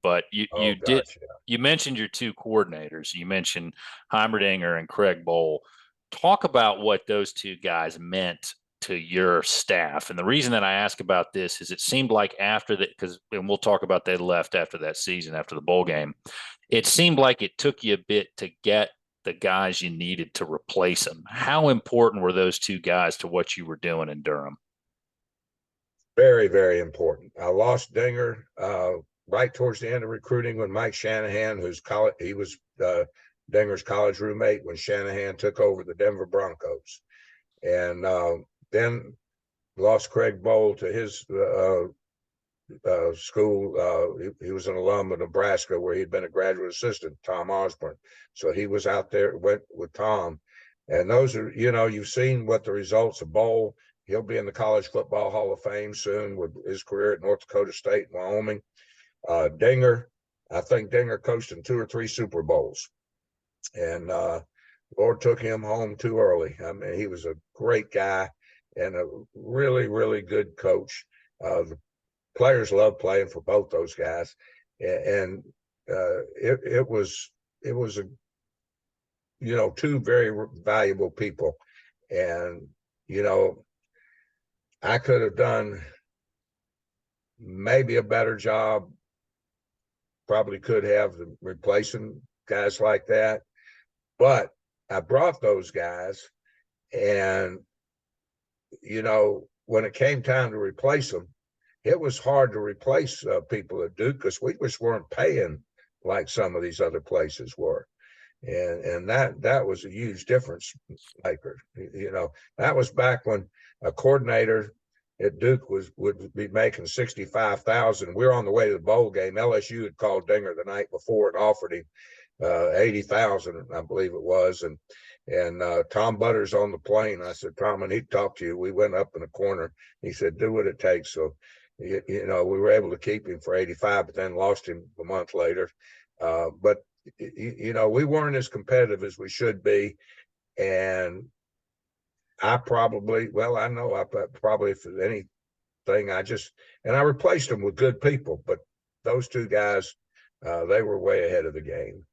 But Oh gosh, yeah. you mentioned your two coordinators. You mentioned Heimerdinger and Craig Bohl. Talk about what those two guys meant to your staff. And the reason that I ask about this is it seemed like after that, because, and we'll talk about they left after that season, after the bowl game, it seemed like it took you a bit to get the guys you needed to replace them. How important were those two guys to what you were doing in Durham? Very, very important. I lost Dinger right towards the end of recruiting when Mike Shanahan, he was Dinger's college roommate when Shanahan took over the Denver Broncos, and then lost Craig Bohl to his school. He was an alum of Nebraska where he'd been a graduate assistant, Tom Osborne. So he was out there, went with Tom. And those are, you've seen what the results of Bowl. He'll be in the College Football Hall of Fame soon with his career at North Dakota State and Wyoming. Dinger, I think Dinger coached in 2 or 3 Super Bowls. And Lord took him home too early. I mean, he was a great guy and a really, really good coach. The players love playing for both those guys. And it was a, 2 very valuable people. And, I could have done maybe a better job, probably could have, replacing guys like that. But I brought those guys, and, when it came time to replace them, it was hard to replace people at Duke because we just weren't paying like some of these other places were. And that was a huge difference maker. That was back when a coordinator at Duke would be making 65,000. We were on the way to the bowl game. LSU had called Dinger the night before and offered him 80,000, I believe it was. And Tom Butters on the plane. I said, Tom, I need to talk to you. We went up in the corner. He said, do what it takes. So, we were able to keep him for 85, but then lost him a month later. But we weren't as competitive as we should be. And I know I probably, if anything, I replaced them with good people, but those 2 guys, they were way ahead of the game.